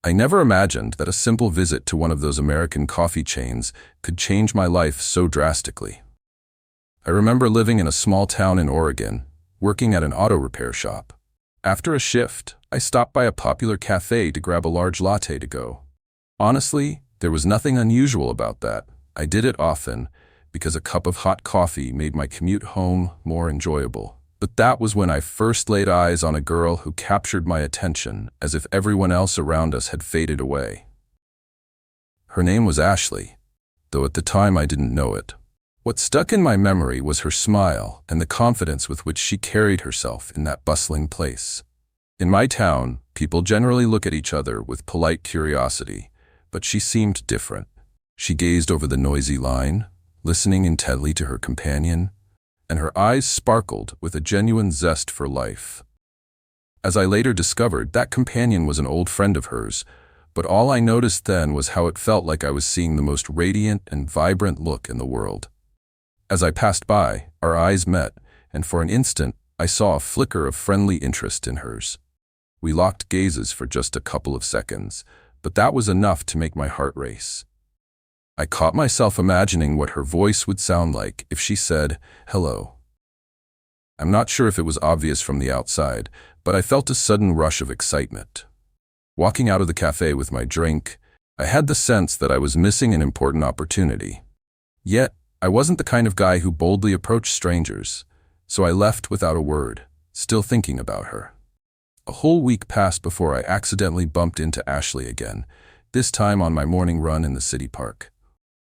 I never imagined that a simple visit to one of those American coffee chains could change my life so drastically. I remember living in a small town in Oregon, working at an auto repair shop. After a shift, I stopped by a popular cafe to grab a large latte to go. Honestly, there was nothing unusual about that. I did it often because a cup of hot coffee made my commute home more enjoyable. But that was when I first laid eyes on a girl who captured my attention as if everyone else around us had faded away. Her name was Ashley, though at the time I didn't know it. What stuck in my memory was her smile and the confidence with which she carried herself in that bustling place. In my town, people generally look at each other with polite curiosity, but she seemed different. She gazed over the noisy line, listening intently to her companion, and her eyes sparkled with a genuine zest for life. As I later discovered, that companion was an old friend of hers, but all I noticed then was how it felt like I was seeing the most radiant and vibrant look in the world. As I passed by, our eyes met, and for an instant, I saw a flicker of friendly interest in hers. We locked gazes for just a couple of seconds, but that was enough to make my heart race. I caught myself imagining what her voice would sound like if she said, "Hello." I'm not sure if it was obvious from the outside, but I felt a sudden rush of excitement. Walking out of the cafe with my drink, I had the sense that I was missing an important opportunity. Yet, I wasn't the kind of guy who boldly approached strangers, so I left without a word, still thinking about her. A whole week passed before I accidentally bumped into Ashley again, this time on my morning run in the city park.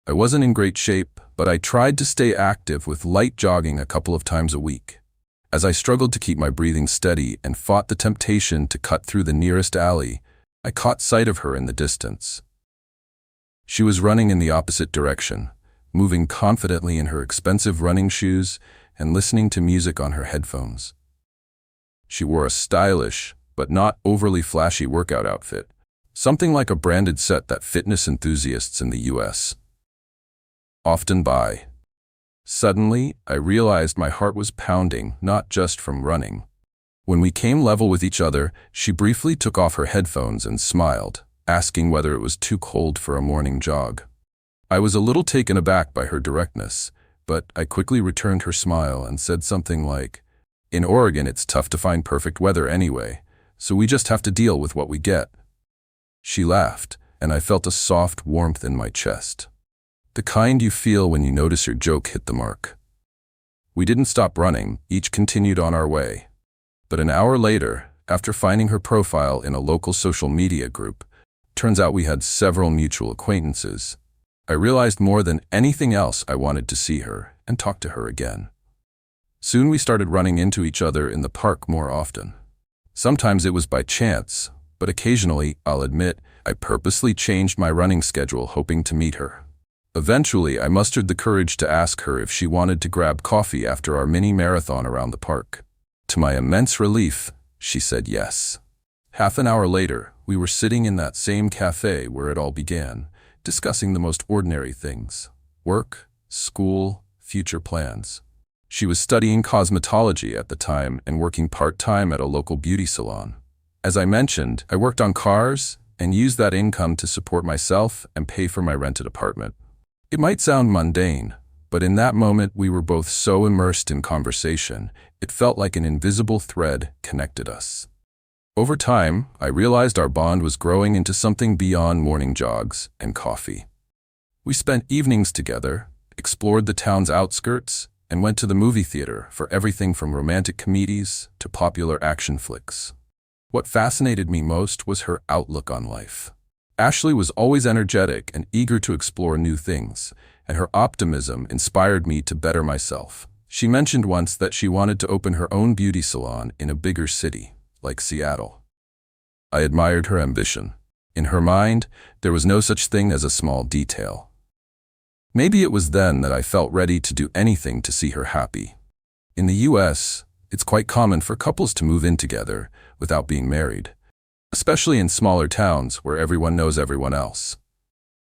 I wasn't in great shape, but I tried to stay active with light jogging a couple of times a week. As I struggled to keep my breathing steady and fought the temptation to cut through the nearest alley, I caught sight of her in the distance. She was running in the opposite direction, moving confidently in her expensive running shoes and listening to music on her headphones. She wore a stylish, but not overly flashy workout outfit, something like a branded set that fitness enthusiasts in the US often buy. Suddenly, I realized my heart was pounding, not just from running. When we came level with each other, she briefly took off her headphones and smiled, asking whether it was too cold for a morning jog. I was a little taken aback by her directness, but I quickly returned her smile and said something like, "In Oregon, it's tough to find perfect weather anyway, so we just have to deal with what we get." She laughed, and I felt a soft warmth in my chest. The kind you feel when you notice your joke hit the mark. We didn't stop running, each continued on our way. But an hour later, after finding her profile in a local social media group, turns out we had several mutual acquaintances. I realized more than anything else I wanted to see her and talk to her again. Soon we started running into each other in the park more often. Sometimes it was by chance, but occasionally, I'll admit, I purposely changed my running schedule hoping to meet her. Eventually, I mustered the courage to ask her if she wanted to grab coffee after our mini marathon around the park. To my immense relief, she said yes. Half an hour later, we were sitting in that same cafe where it all began, discussing the most ordinary things: work, school, future plans. She was studying cosmetology at the time and working part-time at a local beauty salon. As I mentioned, I worked on cars and used that income to support myself and pay for my rented apartment. It might sound mundane, but in that moment we were both so immersed in conversation, it felt like an invisible thread connected us. Over time, I realized our bond was growing into something beyond morning jogs and coffee. We spent evenings together, explored the town's outskirts, and went to the movie theater for everything from romantic comedies to popular action flicks. What fascinated me most was her outlook on life. Ashley was always energetic and eager to explore new things, and her optimism inspired me to better myself. She mentioned once that she wanted to open her own beauty salon in a bigger city, like Seattle. I admired her ambition. In her mind, there was no such thing as a small detail. Maybe it was then that I felt ready to do anything to see her happy. In the US, it's quite common for couples to move in together without being married, especially in smaller towns where everyone knows everyone else.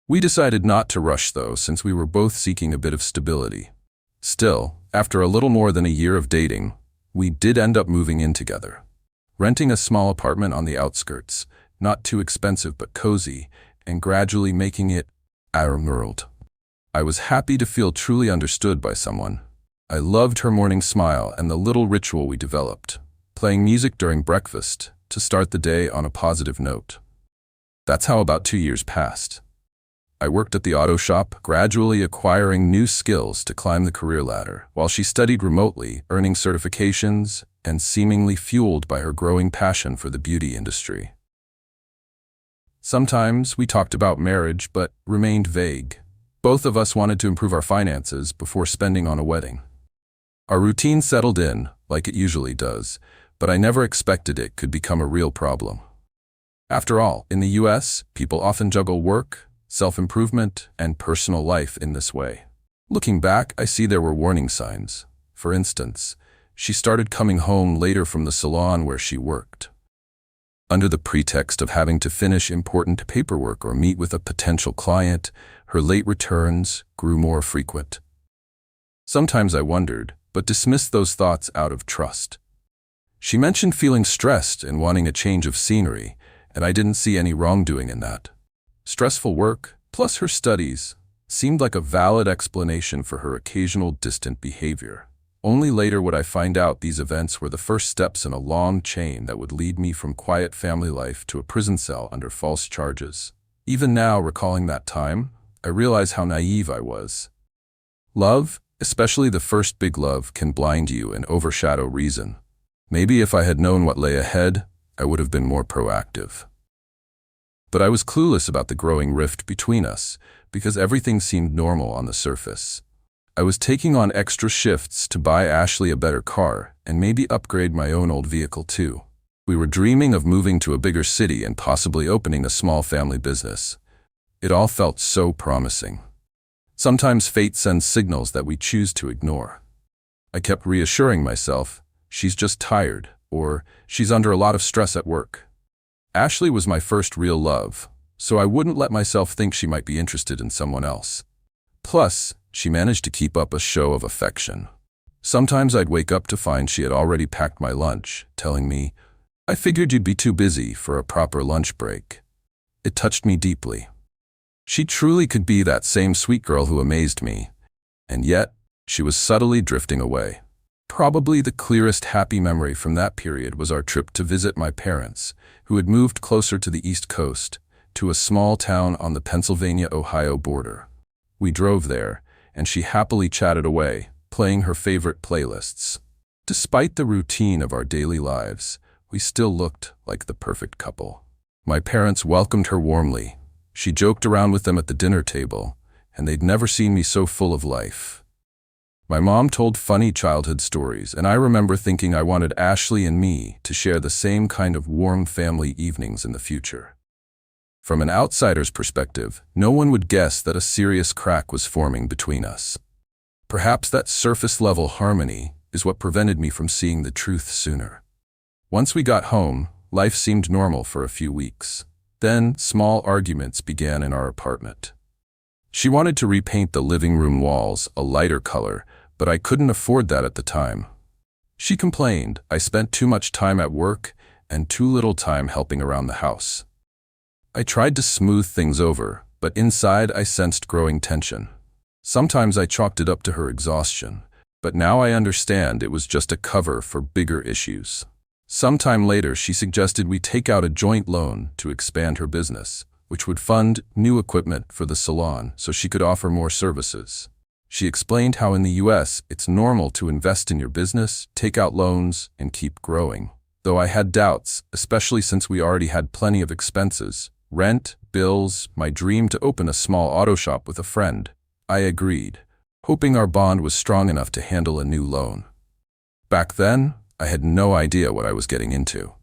We decided not to rush though, since we were both seeking a bit of stability. Still, after a little more than a year of dating, we did end up moving in together. Renting a small apartment on the outskirts, not too expensive but cozy, and gradually making it our world. I was happy to feel truly understood by someone. I loved her morning smile and the little ritual we developed, playing music during breakfast to start the day on a positive note. That's how about 2 years passed. I worked at the auto shop, gradually acquiring new skills to climb the career ladder, while she studied remotely, earning certifications, and seemingly fueled by her growing passion for the beauty industry. Sometimes we talked about marriage, but remained vague. Both of us wanted to improve our finances before spending on a wedding. Our routine settled in, like it usually does, but I never expected it could become a real problem. After all, in the US, people often juggle work, self-improvement, and personal life in this way. Looking back, I see there were warning signs. For instance, she started coming home later from the salon where she worked, under the pretext of having to finish important paperwork or meet with a potential client. Her late returns grew more frequent. Sometimes I wondered, but dismissed those thoughts out of trust. She mentioned feeling stressed and wanting a change of scenery, and I didn't see any wrongdoing in that. Stressful work, plus her studies, seemed like a valid explanation for her occasional distant behavior. Only later would I find out these events were the first steps in a long chain that would lead me from quiet family life to a prison cell under false charges. Even now, recalling that time, I realize how naive I was. Love, especially the first big love, can blind you and overshadow reason. Maybe if I had known what lay ahead, I would have been more proactive. But I was clueless about the growing rift between us, because everything seemed normal on the surface. I was taking on extra shifts to buy Ashley a better car and maybe upgrade my own old vehicle too. We were dreaming of moving to a bigger city and possibly opening a small family business. It all felt so promising. Sometimes fate sends signals that we choose to ignore. I kept reassuring myself, she's just tired, or she's under a lot of stress at work. Ashley was my first real love, so I wouldn't let myself think she might be interested in someone else. Plus, she managed to keep up a show of affection. Sometimes I'd wake up to find she had already packed my lunch, telling me, "I figured you'd be too busy for a proper lunch break." It touched me deeply. She truly could be that same sweet girl who amazed me, and yet she was subtly drifting away. Probably the clearest happy memory from that period was our trip to visit my parents, who had moved closer to the East Coast, to a small town on the Pennsylvania-Ohio border. We drove there, and she happily chatted away, playing her favorite playlists. Despite the routine of our daily lives, we still looked like the perfect couple. My parents welcomed her warmly. She joked around with them at the dinner table, and they'd never seen me so full of life. My mom told funny childhood stories, and I remember thinking I wanted Ashley and me to share the same kind of warm family evenings in the future. From an outsider's perspective, no one would guess that a serious crack was forming between us. Perhaps that surface-level harmony is what prevented me from seeing the truth sooner. Once we got home, life seemed normal for a few weeks. Then, small arguments began in our apartment. She wanted to repaint the living room walls a lighter color, but I couldn't afford that at the time. She complained I spent too much time at work and too little time helping around the house. I tried to smooth things over, but inside I sensed growing tension. Sometimes I chalked it up to her exhaustion, but now I understand it was just a cover for bigger issues. Sometime later, she suggested we take out a joint loan to expand her business, which would fund new equipment for the salon so she could offer more services. She explained how in the US, it's normal to invest in your business, take out loans, and keep growing. Though I had doubts, especially since we already had plenty of expenses, rent, bills, my dream to open a small auto shop with a friend, I agreed, hoping our bond was strong enough to handle a new loan. Back then, I had no idea what I was getting into.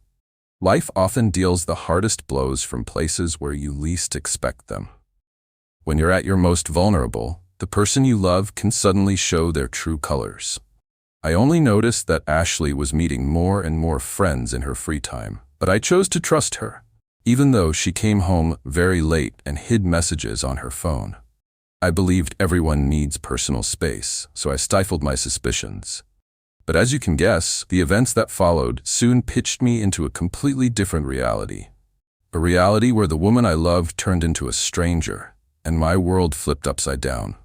Life often deals the hardest blows from places where you least expect them. When you're at your most vulnerable, the person you love can suddenly show their true colors. I only noticed that Ashley was meeting more and more friends in her free time, but I chose to trust her, even though she came home very late and hid messages on her phone. I believed everyone needs personal space, so I stifled my suspicions. But as you can guess, the events that followed soon pitched me into a completely different reality. A reality where the woman I loved turned into a stranger, and my world flipped upside down.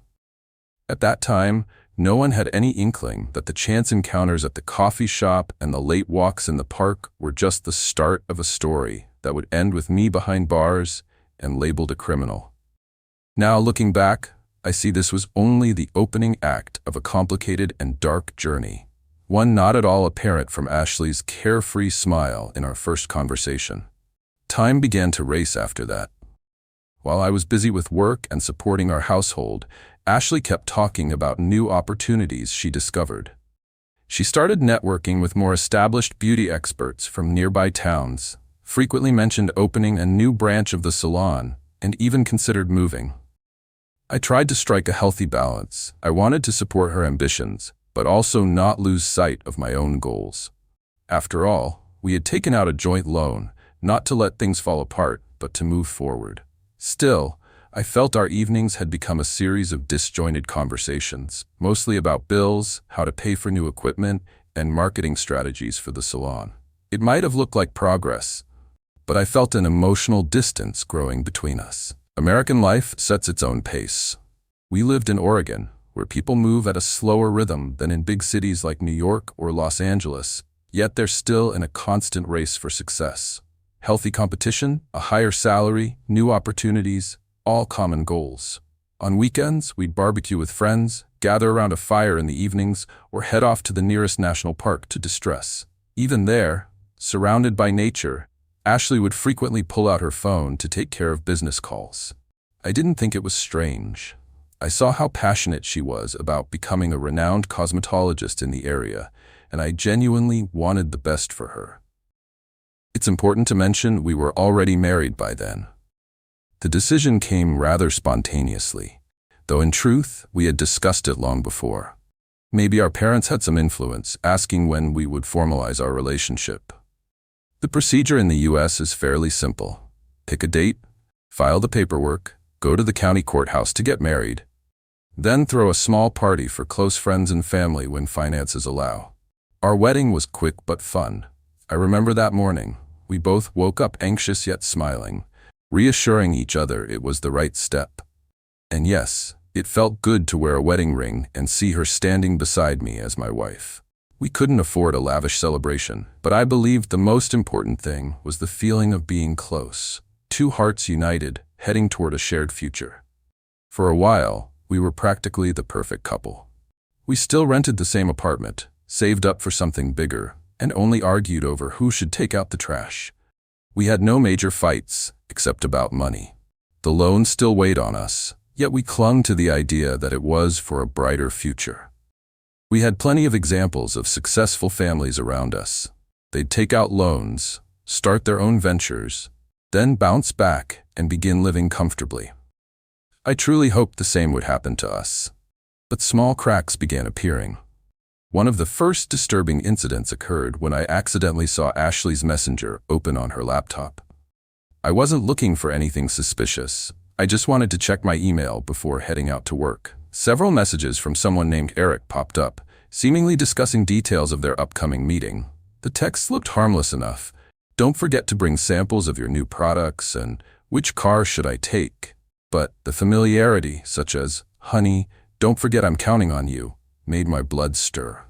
At that time, no one had any inkling that the chance encounters at the coffee shop and the late walks in the park were just the start of a story that would end with me behind bars and labeled a criminal. Now, looking back, I see this was only the opening act of a complicated and dark journey, one not at all apparent from Ashley's carefree smile in our first conversation. Time began to race after that. While I was busy with work and supporting our household, Ashley kept talking about new opportunities she discovered. She started networking with more established beauty experts from nearby towns, frequently mentioned opening a new branch of the salon, and even considered moving. I tried to strike a healthy balance. I wanted to support her ambitions, but also not lose sight of my own goals. After all, we had taken out a joint loan, not to let things fall apart, but to move forward. Still, I felt our evenings had become a series of disjointed conversations, mostly about bills, how to pay for new equipment, and marketing strategies for the salon. It might have looked like progress, but I felt an emotional distance growing between us. American life sets its own pace. We lived in Oregon, where people move at a slower rhythm than in big cities like New York or Los Angeles, yet they're still in a constant race for success. Healthy competition, a higher salary, new opportunities, all common goals. On weekends, we'd barbecue with friends, gather around a fire in the evenings, or head off to the nearest national park to distress. Even there, surrounded by nature, Ashley would frequently pull out her phone to take care of business calls. I didn't think it was strange. I saw how passionate she was about becoming a renowned cosmetologist in the area, and I genuinely wanted the best for her. It's important to mention we were already married by then. The decision came rather spontaneously, though in truth, we had discussed it long before. Maybe our parents had some influence, asking when we would formalize our relationship. The procedure in the U.S. is fairly simple. Pick a date, file the paperwork, go to the county courthouse to get married, then throw a small party for close friends and family when finances allow. Our wedding was quick but fun. I remember that morning, we both woke up anxious yet smiling, reassuring each other it was the right step. And yes, it felt good to wear a wedding ring and see her standing beside me as my wife. We couldn't afford a lavish celebration, but I believed the most important thing was the feeling of being close, two hearts united, heading toward a shared future. For a while, we were practically the perfect couple. We still rented the same apartment, saved up for something bigger, and only argued over who should take out the trash. We had no major fights, except about money. The loan still weighed on us, yet we clung to the idea that it was for a brighter future. We had plenty of examples of successful families around us. They'd take out loans, start their own ventures, then bounce back and begin living comfortably. I truly hoped the same would happen to us. But small cracks began appearing. One of the first disturbing incidents occurred when I accidentally saw Ashley's messenger open on her laptop. I wasn't looking for anything suspicious. I just wanted to check my email before heading out to work. Several messages from someone named Eric popped up, seemingly discussing details of their upcoming meeting. The text looked harmless enough. Don't forget to bring samples of your new products and which car should I take? But the familiarity, such as, honey, don't forget I'm counting on you, made my blood stir.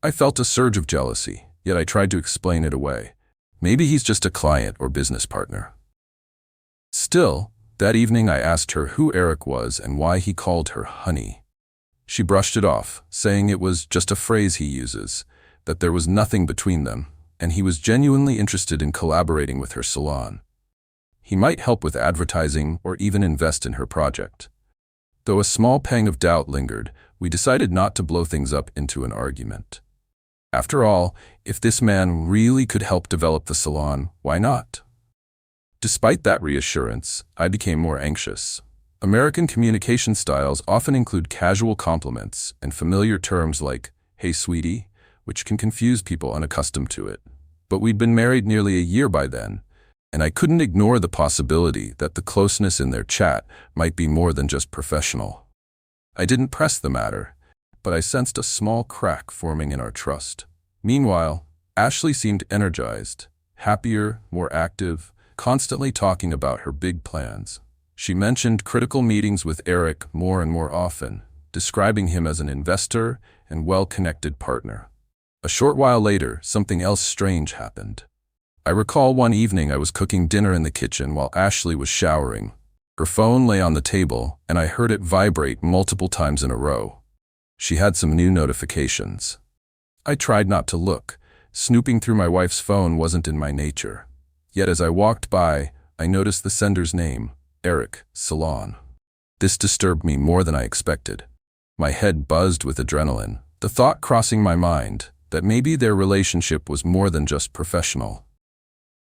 I felt a surge of jealousy, yet I tried to explain it away. Maybe he's just a client or business partner. Still, that evening I asked her who Eric was and why he called her honey. She brushed it off, saying it was just a phrase he uses, that there was nothing between them, and he was genuinely interested in collaborating with her salon. He might help with advertising or even invest in her project. Though a small pang of doubt lingered, we decided not to blow things up into an argument. After all, if this man really could help develop the salon, why not? Despite that reassurance, I became more anxious. American communication styles often include casual compliments and familiar terms like, hey sweetie, which can confuse people unaccustomed to it. But we'd been married nearly a year by then, and I couldn't ignore the possibility that the closeness in their chat might be more than just professional. I didn't press the matter, but I sensed a small crack forming in our trust. Meanwhile, Ashley seemed energized, happier, more active, constantly talking about her big plans. She mentioned critical meetings with Eric more and more often, describing him as an investor and well-connected partner. A short while later, something else strange happened. I recall one evening I was cooking dinner in the kitchen while Ashley was showering. Her phone lay on the table, and I heard it vibrate multiple times in a row. She had some new notifications. I tried not to look. Snooping through my wife's phone wasn't in my nature. Yet as I walked by, I noticed the sender's name, Eric Salon. This disturbed me more than I expected. My head buzzed with adrenaline, the thought crossing my mind that maybe their relationship was more than just professional.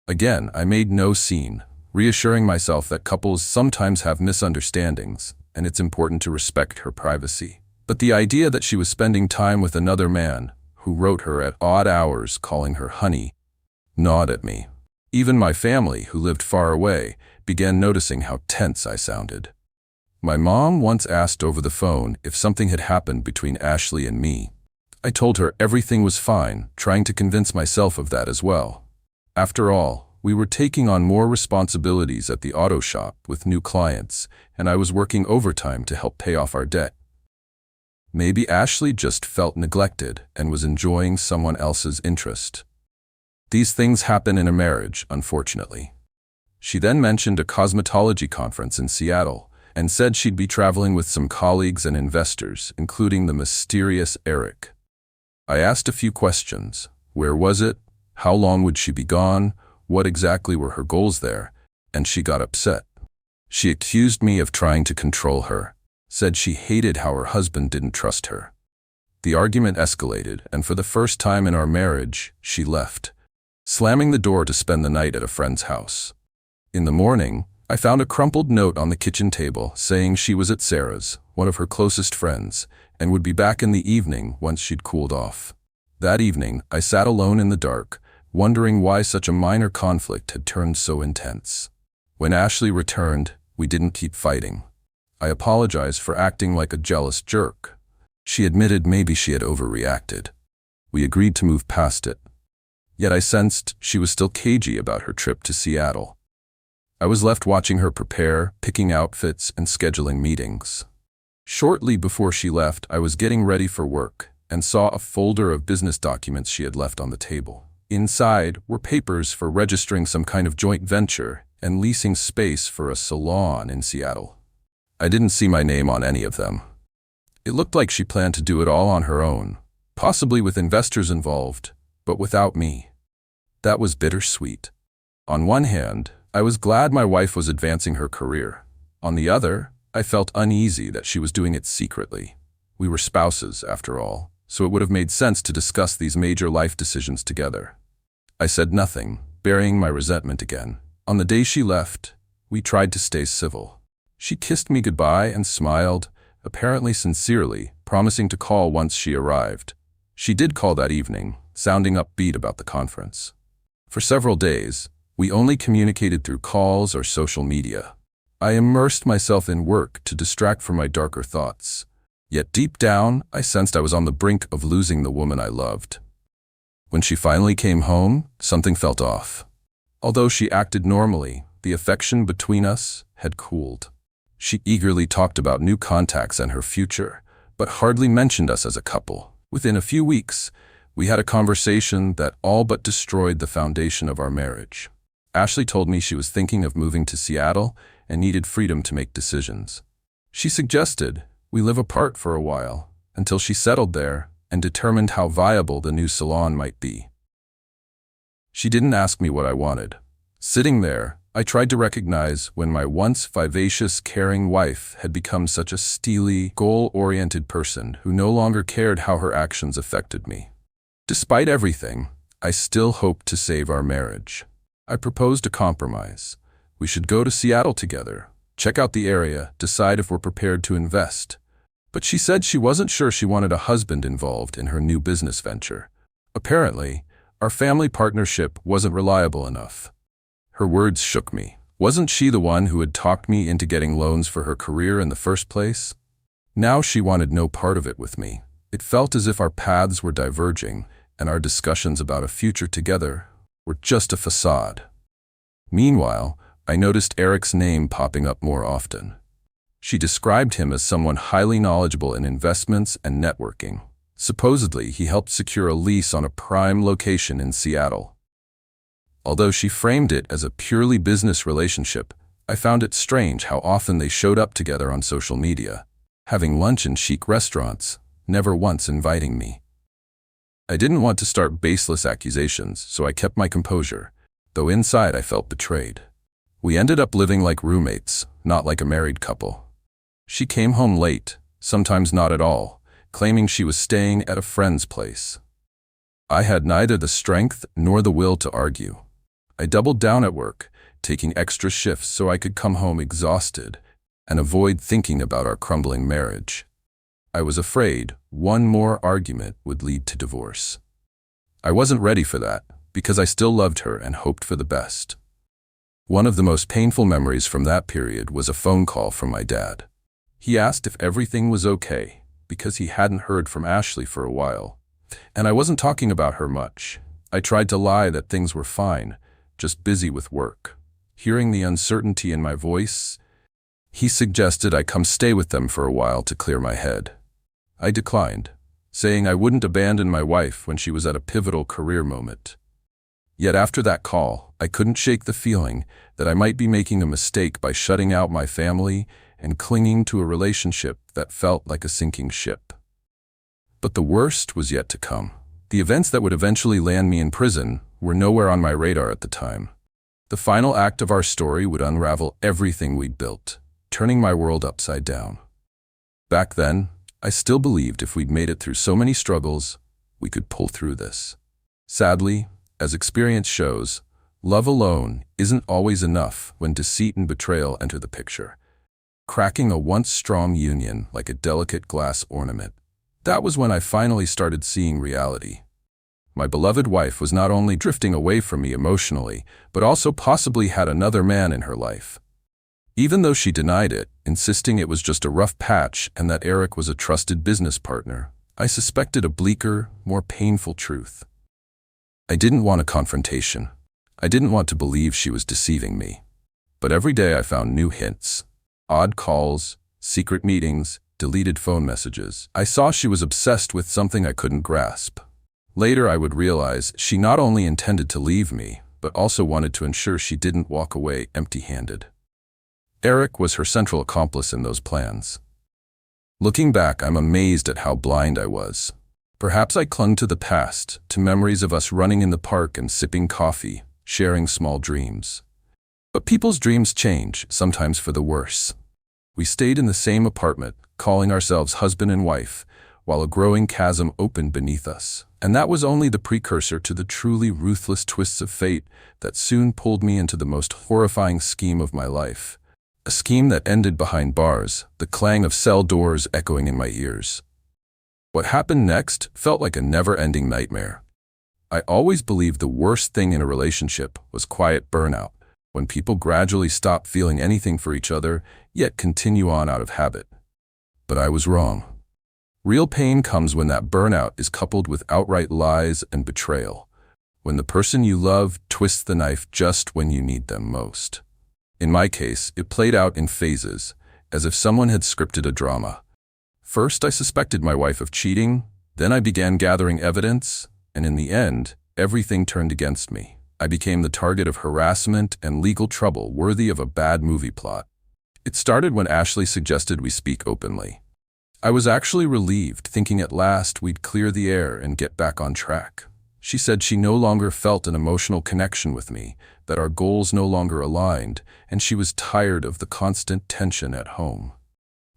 Again, I made no scene, reassuring myself that couples sometimes have misunderstandings, and it's important to respect her privacy. But the idea that she was spending time with another man, who wrote her at odd hours calling her honey, gnawed at me. Even my family, who lived far away, began noticing how tense I sounded. My mom once asked over the phone if something had happened between Ashley and me. I told her everything was fine, trying to convince myself of that as well. After all, we were taking on more responsibilities at the auto shop with new clients, and I was working overtime to help pay off our debt. Maybe Ashley just felt neglected and was enjoying someone else's interest. These things happen in a marriage, unfortunately. She then mentioned a cosmetology conference in Seattle and said she'd be traveling with some colleagues and investors, including the mysterious Eric. I asked a few questions. Where was it? How long would she be gone? What exactly were her goals there? And she got upset. She accused me of trying to control her, said she hated how her husband didn't trust her. The argument escalated, and for the first time in our marriage, she left, slamming the door to spend the night at a friend's house. In the morning, I found a crumpled note on the kitchen table saying she was at Sarah's, one of her closest friends, and would be back in the evening once she'd cooled off. That evening, I sat alone in the dark, wondering why such a minor conflict had turned so intense. When Ashley returned, we didn't keep fighting. I apologized for acting like a jealous jerk. She admitted maybe she had overreacted. We agreed to move past it. Yet I sensed she was still cagey about her trip to Seattle. I was left watching her prepare, picking outfits, and scheduling meetings. Shortly before she left, I was getting ready for work and saw a folder of business documents she had left on the table. Inside were papers for registering some kind of joint venture and leasing space for a salon in Seattle. I didn't see my name on any of them. It looked like she planned to do it all on her own, possibly with investors involved, but without me. That was bittersweet. On one hand, I was glad my wife was advancing her career. On the other, I felt uneasy that she was doing it secretly. We were spouses, after all, so it would have made sense to discuss these major life decisions together. I said nothing, burying my resentment again. On the day she left, we tried to stay civil. She kissed me goodbye and smiled, apparently sincerely, promising to call once she arrived. She did call that evening, sounding upbeat about the conference. For several days, we only communicated through calls or social media. I immersed myself in work to distract from my darker thoughts. Yet deep down, I sensed I was on the brink of losing the woman I loved. When she finally came home, something felt off. Although she acted normally, the affection between us had cooled. She eagerly talked about new contacts and her future, but hardly mentioned us as a couple. Within a few weeks, we had a conversation that all but destroyed the foundation of our marriage. Ashley told me she was thinking of moving to Seattle and needed freedom to make decisions. She suggested we live apart for a while, until she settled there and determined how viable the new salon might be. She didn't ask me what I wanted. Sitting there, I tried to recognize when my once vivacious, caring wife had become such a steely, goal-oriented person who no longer cared how her actions affected me. Despite everything, I still hoped to save our marriage. I proposed a compromise. We should go to Seattle together, check out the area, decide if we're prepared to invest. But she said she wasn't sure she wanted a husband involved in her new business venture. Apparently, our family partnership wasn't reliable enough. Her words shook me. Wasn't she the one who had talked me into getting loans for her career in the first place? Now she wanted no part of it with me. It felt as if our paths were diverging, and our discussions about a future together were just a facade. Meanwhile, I noticed Eric's name popping up more often. She described him as someone highly knowledgeable in investments and networking. Supposedly, he helped secure a lease on a prime location in Seattle. Although she framed it as a purely business relationship, I found it strange how often they showed up together on social media, having lunch in chic restaurants, never once inviting me. I didn't want to start baseless accusations, so I kept my composure, though inside I felt betrayed. We ended up living like roommates, not like a married couple. She came home late, sometimes not at all, claiming she was staying at a friend's place. I had neither the strength nor the will to argue. I doubled down at work, taking extra shifts so I could come home exhausted and avoid thinking about our crumbling marriage. I was afraid one more argument would lead to divorce. I wasn't ready for that because I still loved her and hoped for the best. One of the most painful memories from that period was a phone call from my dad. He asked if everything was okay because he hadn't heard from Ashley for a while, and I wasn't talking about her much. I tried to lie that things were fine, just busy with work. Hearing the uncertainty in my voice, he suggested I come stay with them for a while to clear my head. I declined, saying I wouldn't abandon my wife when she was at a pivotal career moment. Yet after that call, I couldn't shake the feeling that I might be making a mistake by shutting out my family and clinging to a relationship that felt like a sinking ship. But the worst was yet to come. The events that would eventually land me in prison were nowhere on my radar at the time. The final act of our story would unravel everything we'd built, turning my world upside down. Back then, I still believed if we'd made it through so many struggles, we could pull through this. Sadly, as experience shows, love alone isn't always enough when deceit and betrayal enter the picture, cracking a once strong union like a delicate glass ornament. That was when I finally started seeing reality. My beloved wife was not only drifting away from me emotionally, but also possibly had another man in her life. Even though she denied it, insisting it was just a rough patch and that Eric was a trusted business partner, I suspected a bleaker, more painful truth. I didn't want a confrontation. I didn't want to believe she was deceiving me. But every day I found new hints. Odd calls, secret meetings, deleted phone messages. I saw she was obsessed with something I couldn't grasp. Later I would realize she not only intended to leave me, but also wanted to ensure she didn't walk away empty-handed. Eric was her central accomplice in those plans. Looking back, I'm amazed at how blind I was. Perhaps I clung to the past, to memories of us running in the park and sipping coffee, sharing small dreams. But people's dreams change, sometimes for the worse. We stayed in the same apartment, calling ourselves husband and wife, while a growing chasm opened beneath us. And that was only the precursor to the truly ruthless twists of fate that soon pulled me into the most horrifying scheme of my life. A scheme that ended behind bars, the clang of cell doors echoing in my ears. What happened next felt like a never-ending nightmare. I always believed the worst thing in a relationship was quiet burnout, when people gradually stop feeling anything for each other, yet continue on out of habit. But I was wrong. Real pain comes when that burnout is coupled with outright lies and betrayal, when the person you love twists the knife just when you need them most. In my case, it played out in phases, as if someone had scripted a drama. First, I suspected my wife of cheating, then I began gathering evidence, and in the end, everything turned against me. I became the target of harassment and legal trouble worthy of a bad movie plot. It started when Ashley suggested we speak openly. I was actually relieved, thinking at last we'd clear the air and get back on track. She said she no longer felt an emotional connection with me, that our goals no longer aligned, and she was tired of the constant tension at home.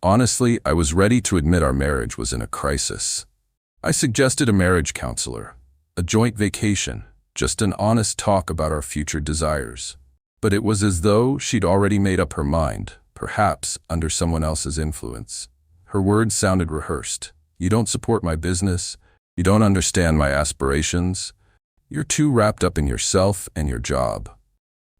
Honestly, I was ready to admit our marriage was in a crisis. I suggested a marriage counselor, a joint vacation, just an honest talk about our future desires. But it was as though she'd already made up her mind, perhaps under someone else's influence. Her words sounded rehearsed. You don't support my business. You don't understand my aspirations. You're too wrapped up in yourself and your job.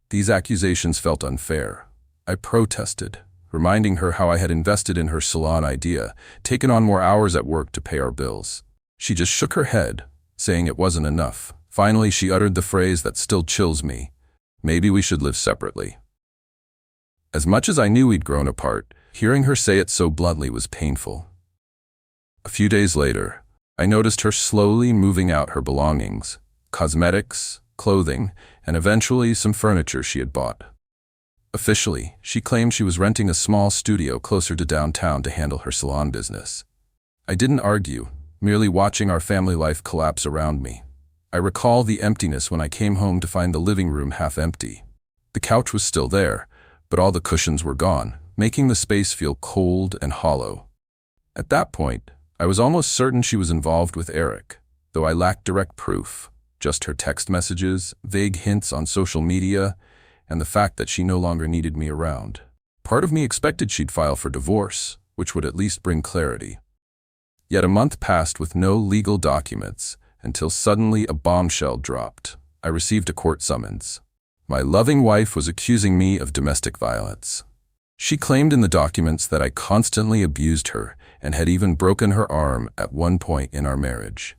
These accusations felt unfair. I protested, reminding her how I had invested in her salon idea, taken on more hours at work to pay our bills. She just shook her head, saying it wasn't enough. Finally, she uttered the phrase that still chills me. Maybe we should live separately. As much as I knew we'd grown apart, hearing her say it so bluntly was painful. A few days later, I noticed her slowly moving out her belongings, cosmetics, clothing, and eventually some furniture she had bought. Officially, she claimed she was renting a small studio closer to downtown to handle her salon business. I didn't argue, merely watching our family life collapse around me. I recall the emptiness when I came home to find the living room half empty. The couch was still there, but all the cushions were gone, making the space feel cold and hollow. At that point, I was almost certain she was involved with Eric, though I lacked direct proof, just her text messages, vague hints on social media, and the fact that she no longer needed me around. Part of me expected she'd file for divorce, which would at least bring clarity. Yet a month passed with no legal documents, until suddenly a bombshell dropped. I received a court summons. My loving wife was accusing me of domestic violence. She claimed in the documents that I constantly abused her and had even broken her arm at one point in our marriage.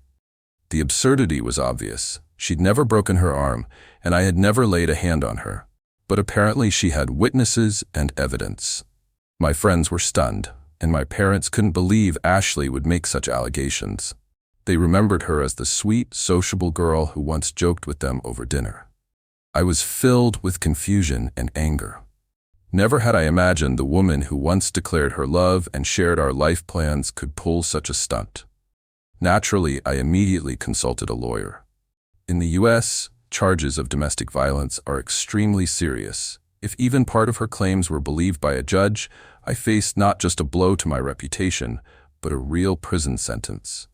The absurdity was obvious. She'd never broken her arm, and I had never laid a hand on her. But apparently she had witnesses and evidence. My friends were stunned, and my parents couldn't believe Ashley would make such allegations. They remembered her as the sweet, sociable girl who once joked with them over dinner. I was filled with confusion and anger. Never had I imagined the woman who once declared her love and shared our life plans could pull such a stunt. Naturally, I immediately consulted a lawyer. In the U.S., charges of domestic violence are extremely serious. If even part of her claims were believed by a judge, I faced not just a blow to my reputation, but a real prison sentence.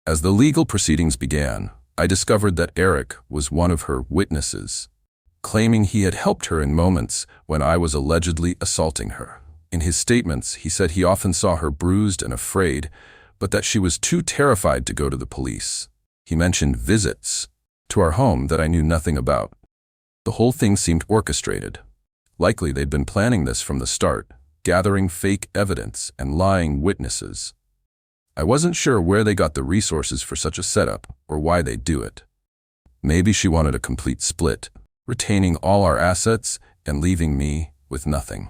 As the legal proceedings began, I discovered that Eric was one of her witnesses, claiming he had helped her in moments when I was allegedly assaulting her. In his statements, he said he often saw her bruised and afraid, but that she was too terrified to go to the police. He mentioned visits to our home that I knew nothing about. The whole thing seemed orchestrated. Likely they'd been planning this from the start, gathering fake evidence and lying witnesses. I wasn't sure where they got the resources for such a setup or why they'd do it. Maybe she wanted a complete split, retaining all our assets and leaving me with nothing.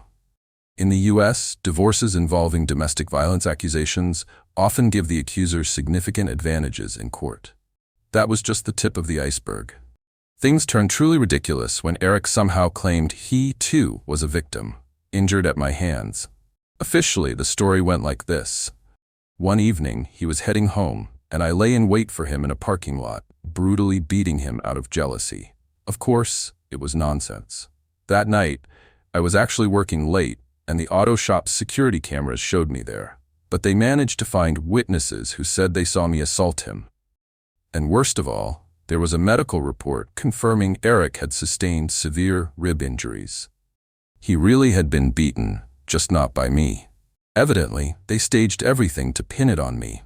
In the U.S., divorces involving domestic violence accusations often give the accusers significant advantages in court. That was just the tip of the iceberg. Things turned truly ridiculous when Eric somehow claimed he, too, was a victim, injured at my hands. Officially, the story went like this. One evening, he was heading home, and I lay in wait for him in a parking lot, brutally beating him out of jealousy. Of course, it was nonsense. That night, I was actually working late, and the auto shop's security cameras showed me there. But they managed to find witnesses who said they saw me assault him. And worst of all, there was a medical report confirming Eric had sustained severe rib injuries. He really had been beaten, just not by me. Evidently, they staged everything to pin it on me.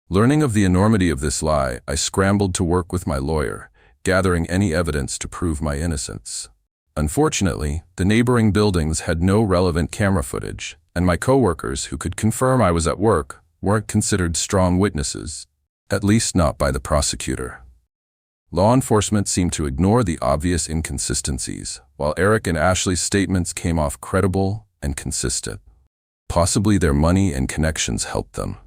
Learning of the enormity of this lie, I scrambled to work with my lawyer, gathering any evidence to prove my innocence. Unfortunately, the neighboring buildings had no relevant camera footage, and my coworkers who could confirm I was at work weren't considered strong witnesses, at least not by the prosecutor. Law enforcement seemed to ignore the obvious inconsistencies, while Eric and Ashley's statements came off credible and consistent. Possibly their money and connections helped them.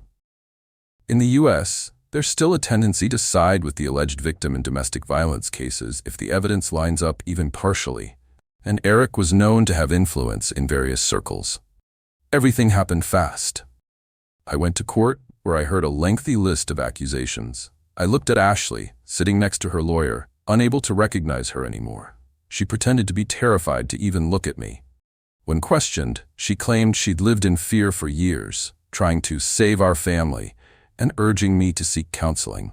In the U.S., there's still a tendency to side with the alleged victim in domestic violence cases if the evidence lines up even partially, and Eric was known to have influence in various circles. Everything happened fast. I went to court, where I heard a lengthy list of accusations. I looked at Ashley, sitting next to her lawyer, unable to recognize her anymore. She pretended to be terrified to even look at me. When questioned, she claimed she'd lived in fear for years, trying to save our family, and urging me to seek counseling.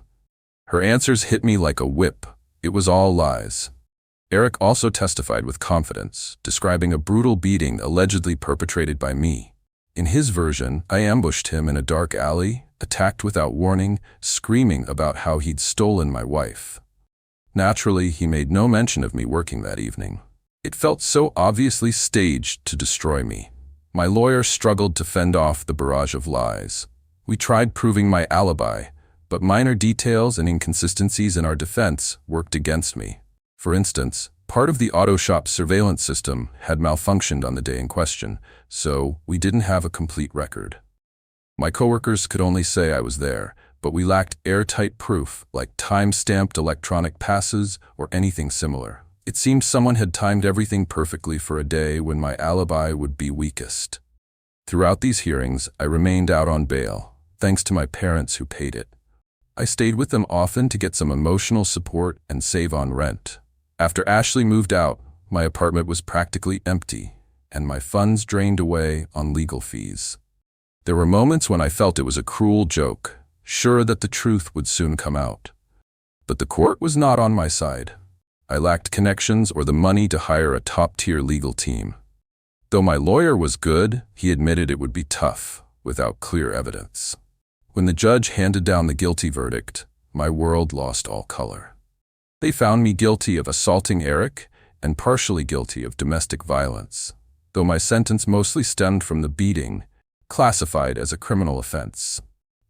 Her answers hit me like a whip. It was all lies. Eric also testified with confidence, describing a brutal beating allegedly perpetrated by me. In his version, I ambushed him in a dark alley, attacked without warning, screaming about how he'd stolen my wife. Naturally, he made no mention of me working that evening. It felt so obviously staged to destroy me. My lawyer struggled to fend off the barrage of lies. We tried proving my alibi, but minor details and inconsistencies in our defense worked against me. For instance, Part of the auto shop's surveillance system had malfunctioned on the day in question, so we didn't have a complete record. My coworkers could only say I was there, but we lacked airtight proof like time-stamped electronic passes or anything similar. It seemed someone had timed everything perfectly for a day when my alibi would be weakest. Throughout these hearings, I remained out on bail, thanks to my parents who paid it. I stayed with them often to get some emotional support and save on rent. After Ashley moved out, my apartment was practically empty, and my funds drained away on legal fees. There were moments when I felt it was a cruel joke, sure that the truth would soon come out. But the court was not on my side. I lacked connections or the money to hire a top-tier legal team. Though my lawyer was good, he admitted it would be tough without clear evidence. When the judge handed down the guilty verdict, my world lost all color. They found me guilty of assaulting Eric and partially guilty of domestic violence, though my sentence mostly stemmed from the beating, classified as a criminal offense.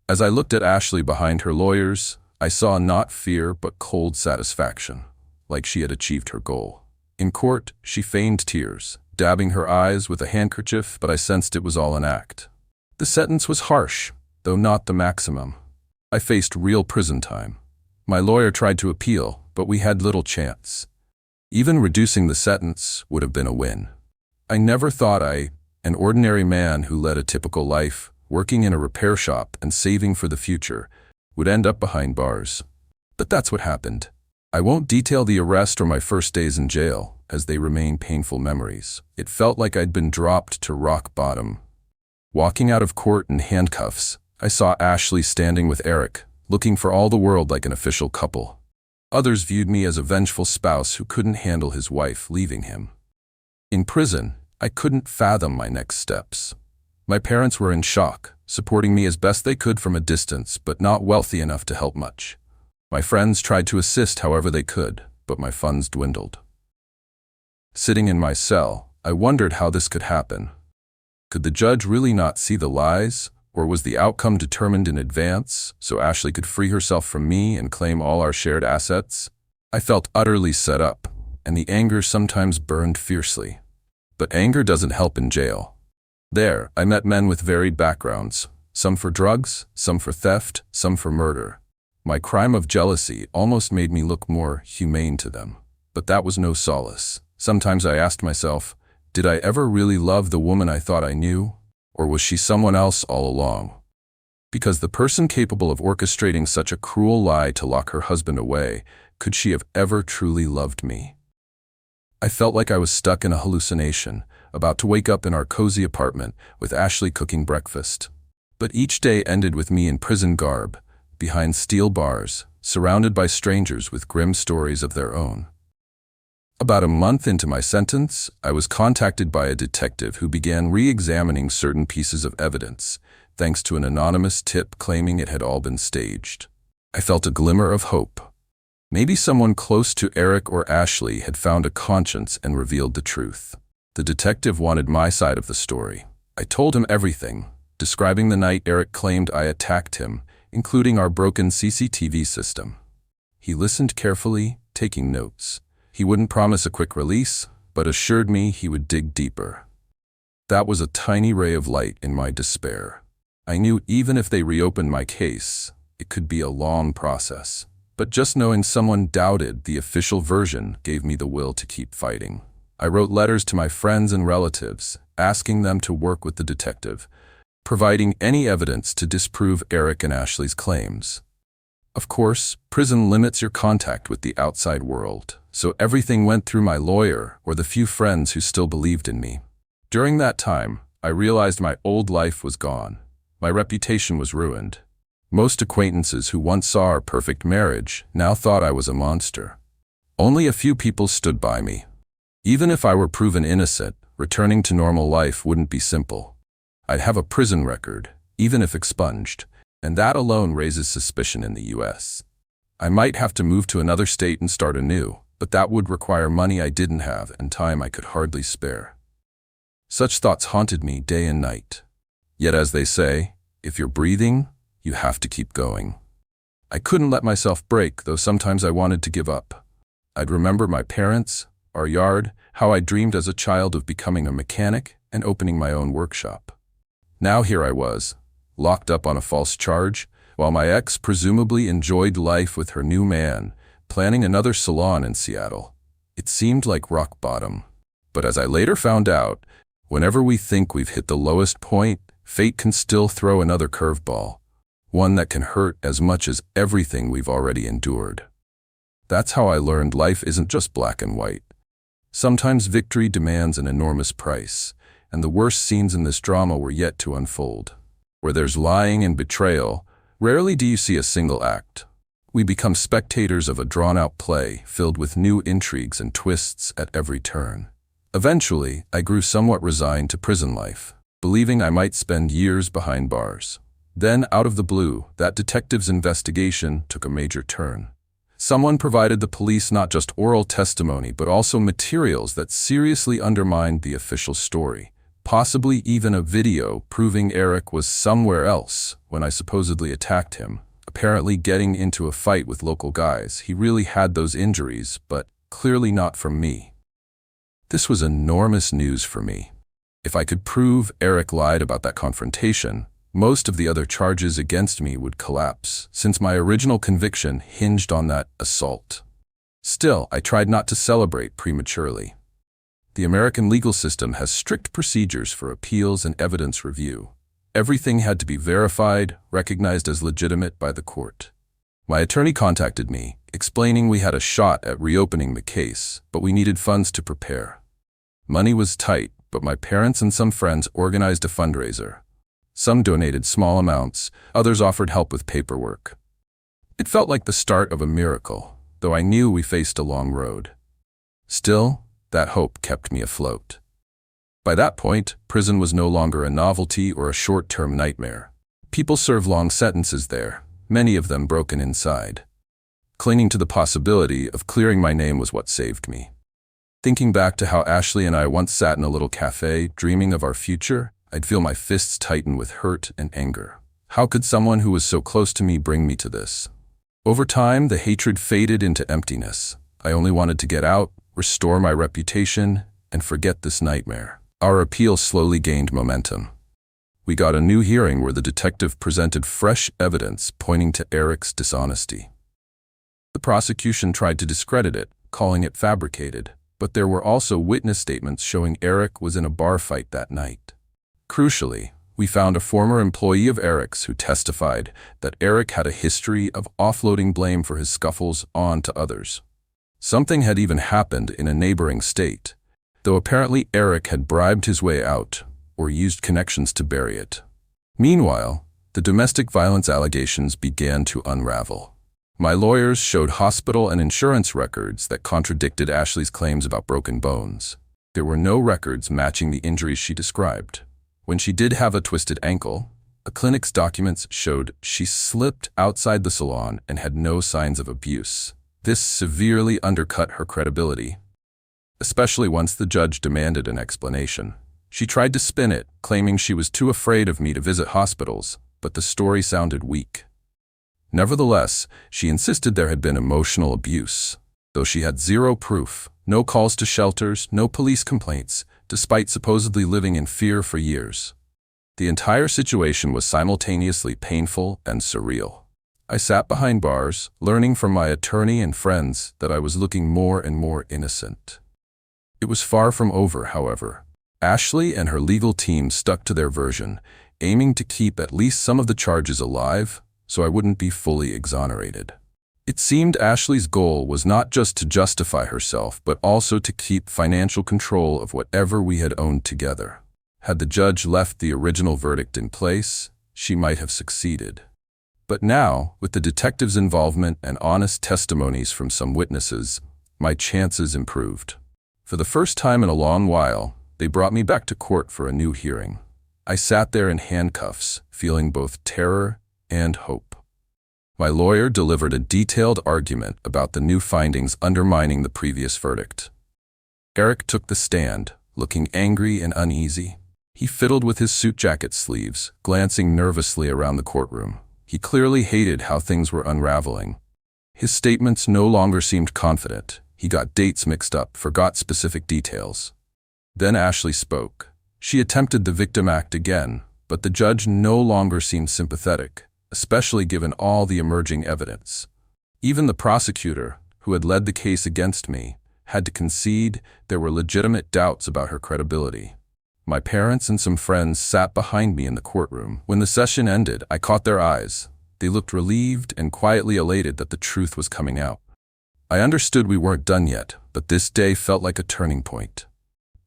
As I looked at Ashley behind her lawyers, I saw not fear but cold satisfaction, like she had achieved her goal. In court, she feigned tears, dabbing her eyes with a handkerchief, but I sensed it was all an act. The sentence was harsh, though not the maximum. I faced real prison time. My lawyer tried to appeal, but we had little chance. Even reducing the sentence would have been a win. I never thought an ordinary man who led a typical life, working in a repair shop and saving for the future, would end up behind bars. But that's what happened. I won't detail the arrest or my first days in jail, as they remain painful memories. It felt like I'd been dropped to rock bottom. Walking out of court in handcuffs, I saw Ashley standing with Eric, looking for all the world like an official couple. Others viewed me as a vengeful spouse who couldn't handle his wife leaving him. In prison, I couldn't fathom my next steps. My parents were in shock, supporting me as best they could from a distance, but not wealthy enough to help much. My friends tried to assist however they could, but my funds dwindled. Sitting in my cell, I wondered how this could happen. Could the judge really not see the lies? Or was the outcome determined in advance, so Ashley could free herself from me and claim all our shared assets? I felt utterly set up, and the anger sometimes burned fiercely. But anger doesn't help in jail. There, I met men with varied backgrounds, some for drugs, some for theft, some for murder. My crime of jealousy almost made me look more humane to them. But that was no solace. Sometimes I asked myself, did I ever really love the woman I thought I knew? Or was she someone else all along? Because the person capable of orchestrating such a cruel lie to lock her husband away, could she have ever truly loved me? I felt like I was stuck in a hallucination, about to wake up in our cozy apartment with Ashley cooking breakfast. But each day ended with me in prison garb, behind steel bars, surrounded by strangers with grim stories of their own. About a month into my sentence, I was contacted by a detective who began re-examining certain pieces of evidence, thanks to an anonymous tip claiming it had all been staged. I felt a glimmer of hope. Maybe someone close to Eric or Ashley had found a conscience and revealed the truth. The detective wanted my side of the story. I told him everything, describing the night Eric claimed I attacked him, including our broken CCTV system. He listened carefully, taking notes. He wouldn't promise a quick release, but assured me he would dig deeper. That was a tiny ray of light in my despair. I knew even if they reopened my case, it could be a long process. But just knowing someone doubted the official version gave me the will to keep fighting. I wrote letters to my friends and relatives, asking them to work with the detective, providing any evidence to disprove Eric and Ashley's claims. Of course, prison limits your contact with the outside world, so everything went through my lawyer or the few friends who still believed in me. During that time, I realized my old life was gone. My reputation was ruined. Most acquaintances who once saw our perfect marriage now thought I was a monster. Only a few people stood by me. Even if I were proven innocent, returning to normal life wouldn't be simple. I'd have a prison record, even if expunged, and that alone raises suspicion in the US. I might have to move to another state and start anew, but that would require money I didn't have and time I could hardly spare. Such thoughts haunted me day and night. Yet as they say, if you're breathing, you have to keep going. I couldn't let myself break, though sometimes I wanted to give up. I'd remember my parents, our yard, how I dreamed as a child of becoming a mechanic and opening my own workshop. Now here I was, locked up on a false charge, while my ex presumably enjoyed life with her new man, planning another salon in Seattle. It seemed like rock bottom. But as I later found out, whenever we think we've hit the lowest point, fate can still throw another curveball, one that can hurt as much as everything we've already endured. That's how I learned life isn't just black and white. Sometimes victory demands an enormous price, and the worst scenes in this drama were yet to unfold. Where there's lying and betrayal, rarely do you see a single act. We become spectators of a drawn-out play filled with new intrigues and twists at every turn. Eventually, I grew somewhat resigned to prison life, believing I might spend years behind bars. Then, out of the blue, that detective's investigation took a major turn. Someone provided the police not just oral testimony but also materials that seriously undermined the official story, possibly even a video proving Eric was somewhere else when I supposedly attacked him, apparently getting into a fight with local guys. He really had those injuries, but clearly not from me. This was enormous news for me. If I could prove Eric lied about that confrontation, most of the other charges against me would collapse, since my original conviction hinged on that assault. Still, I tried not to celebrate prematurely. The American legal system has strict procedures for appeals and evidence review. Everything had to be verified, recognized as legitimate by the court. My attorney contacted me, explaining we had a shot at reopening the case, but we needed funds to prepare. Money was tight, but my parents and some friends organized a fundraiser. Some donated small amounts, others offered help with paperwork. It felt like the start of a miracle, though I knew we faced a long road. Still, that hope kept me afloat. By that point, prison was no longer a novelty or a short-term nightmare. People serve long sentences there, many of them broken inside. Clinging to the possibility of clearing my name was what saved me. Thinking back to how Ashley and I once sat in a little cafe, dreaming of our future, I'd feel my fists tighten with hurt and anger. How could someone who was so close to me bring me to this? Over time, the hatred faded into emptiness. I only wanted to get out, restore my reputation, and forget this nightmare. Our appeal slowly gained momentum. We got a new hearing where the detective presented fresh evidence pointing to Eric's dishonesty. The prosecution tried to discredit it, calling it fabricated, but there were also witness statements showing Eric was in a bar fight that night. Crucially, we found a former employee of Eric's who testified that Eric had a history of offloading blame for his scuffles onto others. Something had even happened in a neighboring state, though apparently Eric had bribed his way out or used connections to bury it. Meanwhile, the domestic violence allegations began to unravel. My lawyers showed hospital and insurance records that contradicted Ashley's claims about broken bones. There were no records matching the injuries she described. When she did have a twisted ankle, a clinic's documents showed she slipped outside the salon and had no signs of abuse. This severely undercut her credibility, especially once the judge demanded an explanation. She tried to spin it, claiming she was too afraid of me to visit hospitals, but the story sounded weak. Nevertheless, she insisted there had been emotional abuse, though she had zero proof, no calls to shelters, no police complaints, despite supposedly living in fear for years. The entire situation was simultaneously painful and surreal. I sat behind bars, learning from my attorney and friends that I was looking more and more innocent. It was far from over, however. Ashley and her legal team stuck to their version, aiming to keep at least some of the charges alive, so I wouldn't be fully exonerated. It seemed Ashley's goal was not just to justify herself, but also to keep financial control of whatever we had owned together. Had the judge left the original verdict in place, she might have succeeded. But now, with the detective's involvement and honest testimonies from some witnesses, my chances improved. For the first time in a long while, they brought me back to court for a new hearing. I sat there in handcuffs, feeling both terror and hope. My lawyer delivered a detailed argument about the new findings undermining the previous verdict. Eric took the stand, looking angry and uneasy. He fiddled with his suit jacket sleeves, glancing nervously around the courtroom. He clearly hated how things were unraveling. His statements no longer seemed confident. He got dates mixed up, forgot specific details. Then Ashley spoke. She attempted the victim act again, but the judge no longer seemed sympathetic, especially given all the emerging evidence. Even the prosecutor, who had led the case against me, had to concede there were legitimate doubts about her credibility. My parents and some friends sat behind me in the courtroom. When the session ended, I caught their eyes. They looked relieved and quietly elated that the truth was coming out. I understood we weren't done yet, but this day felt like a turning point.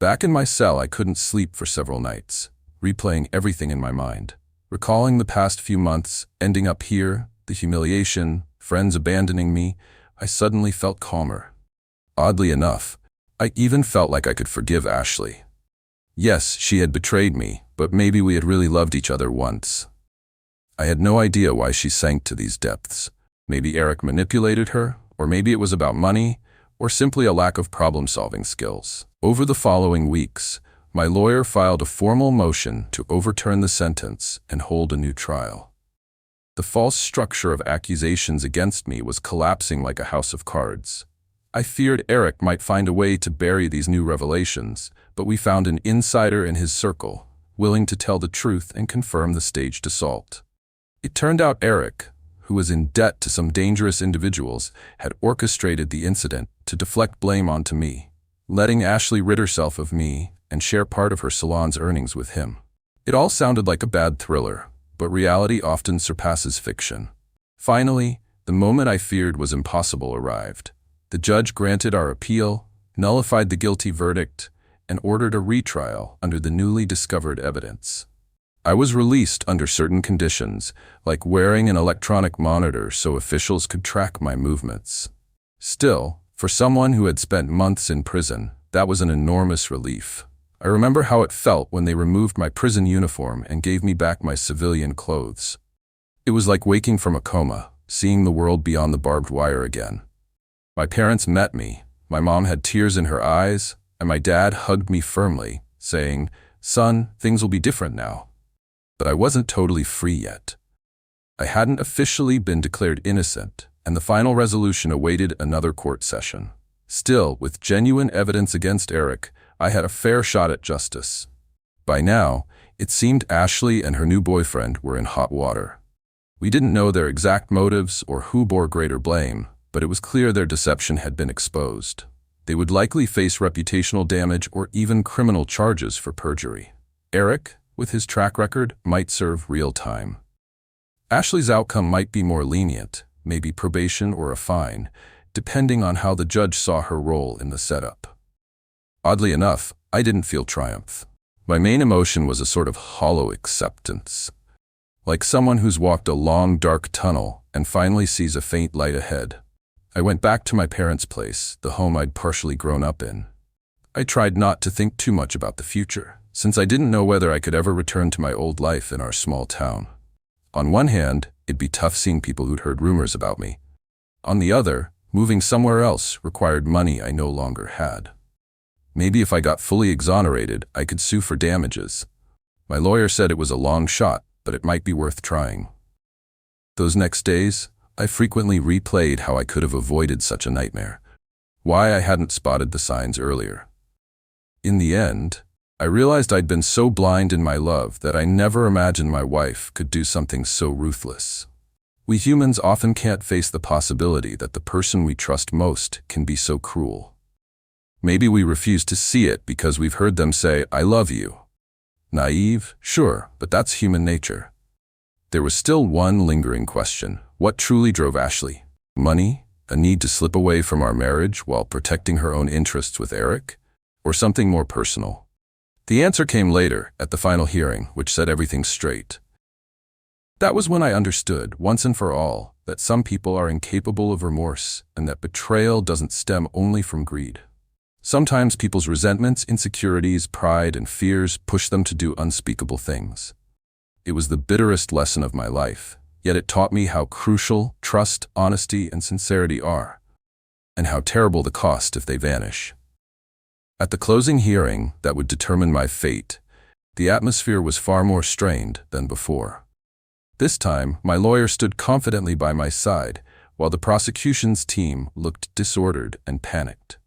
Back in my cell, I couldn't sleep for several nights, replaying everything in my mind. Recalling the past few months, ending up here, the humiliation, friends abandoning me, I suddenly felt calmer. Oddly enough, I even felt like I could forgive Ashley. Yes, she had betrayed me, but maybe we had really loved each other once. I had no idea why she sank to these depths. Maybe Eric manipulated her, or maybe it was about money, or simply a lack of problem-solving skills. Over the following weeks, my lawyer filed a formal motion to overturn the sentence and hold a new trial. The false structure of accusations against me was collapsing like a house of cards. I feared Eric might find a way to bury these new revelations, but we found an insider in his circle, willing to tell the truth and confirm the staged assault. It turned out Eric, who was in debt to some dangerous individuals, had orchestrated the incident to deflect blame onto me, letting Ashley rid herself of me and share part of her salon's earnings with him. It all sounded like a bad thriller, but reality often surpasses fiction. Finally, the moment I feared was impossible arrived. The judge granted our appeal, nullified the guilty verdict, and ordered a retrial under the newly discovered evidence. I was released under certain conditions, like wearing an electronic monitor so officials could track my movements. Still, for someone who had spent months in prison, that was an enormous relief. I remember how it felt when they removed my prison uniform and gave me back my civilian clothes. It was like waking from a coma, seeing the world beyond the barbed wire again. My parents met me. My mom had tears in her eyes, and my dad hugged me firmly, saying, "Son, things will be different now." But I wasn't totally free yet. I hadn't officially been declared innocent, and the final resolution awaited another court session. Still, with genuine evidence against Eric, I had a fair shot at justice. By now, it seemed Ashley and her new boyfriend were in hot water. We didn't know their exact motives or who bore greater blame, but it was clear their deception had been exposed. They would likely face reputational damage or even criminal charges for perjury. Eric, with his track record, might serve real time. Ashley's outcome might be more lenient, maybe probation or a fine, depending on how the judge saw her role in the setup. Oddly enough, I didn't feel triumph. My main emotion was a sort of hollow acceptance. Like someone who's walked a long, dark tunnel and finally sees a faint light ahead. I went back to my parents' place, the home I'd partially grown up in. I tried not to think too much about the future, since I didn't know whether I could ever return to my old life in our small town. On one hand, it'd be tough seeing people who'd heard rumors about me. On the other, moving somewhere else required money I no longer had. Maybe if I got fully exonerated, I could sue for damages. My lawyer said it was a long shot, but it might be worth trying. Those next days, I frequently replayed how I could have avoided such a nightmare, why I hadn't spotted the signs earlier. In the end, I realized I'd been so blind in my love that I never imagined my wife could do something so ruthless. We humans often can't face the possibility that the person we trust most can be so cruel. Maybe we refuse to see it because we've heard them say, "I love you." Naive? Sure, but that's human nature. There was still one lingering question. What truly drove Ashley? Money? A need to slip away from our marriage while protecting her own interests with Eric? Or something more personal? The answer came later, at the final hearing, which set everything straight. That was when I understood, once and for all, that some people are incapable of remorse and that betrayal doesn't stem only from greed. Sometimes people's resentments, insecurities, pride, and fears push them to do unspeakable things. It was the bitterest lesson of my life, yet it taught me how crucial trust, honesty, and sincerity are, and how terrible the cost if they vanish. At the closing hearing that would determine my fate, the atmosphere was far more strained than before. This time, my lawyer stood confidently by my side, while the prosecution's team looked disordered and panicked.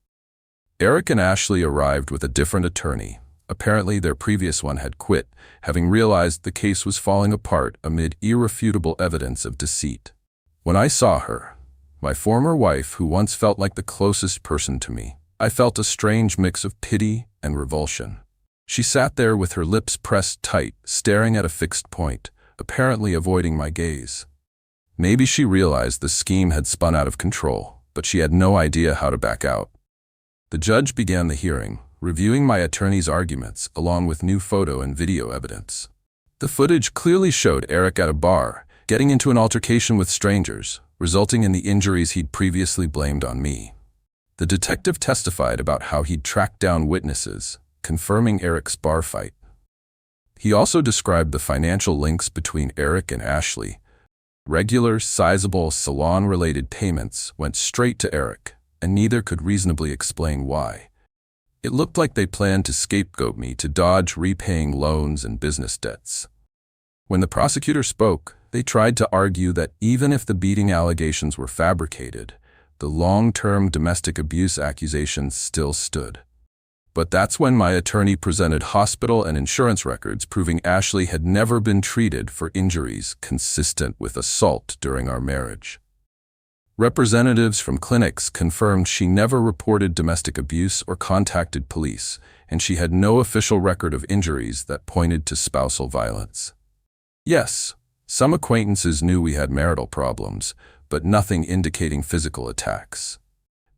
Eric and Ashley arrived with a different attorney. Apparently, their previous one had quit, having realized the case was falling apart amid irrefutable evidence of deceit. When I saw her, my former wife, who once felt like the closest person to me, I felt a strange mix of pity and revulsion. She sat there with her lips pressed tight, staring at a fixed point, apparently avoiding my gaze. Maybe she realized the scheme had spun out of control, but she had no idea how to back out. The judge began the hearing, reviewing my attorney's arguments along with new photo and video evidence. The footage clearly showed Eric at a bar, getting into an altercation with strangers, resulting in the injuries he'd previously blamed on me. The detective testified about how he'd tracked down witnesses, confirming Eric's bar fight. He also described the financial links between Eric and Ashley. Regular, sizable, salon-related payments went straight to Eric, and neither could reasonably explain why. It looked like they planned to scapegoat me to dodge repaying loans and business debts. When the prosecutor spoke, they tried to argue that even if the beating allegations were fabricated, the long-term domestic abuse accusations still stood. But that's when my attorney presented hospital and insurance records proving Ashley had never been treated for injuries consistent with assault during our marriage. Representatives from clinics confirmed she never reported domestic abuse or contacted police, and she had no official record of injuries that pointed to spousal violence. Yes, some acquaintances knew we had marital problems, but nothing indicating physical attacks.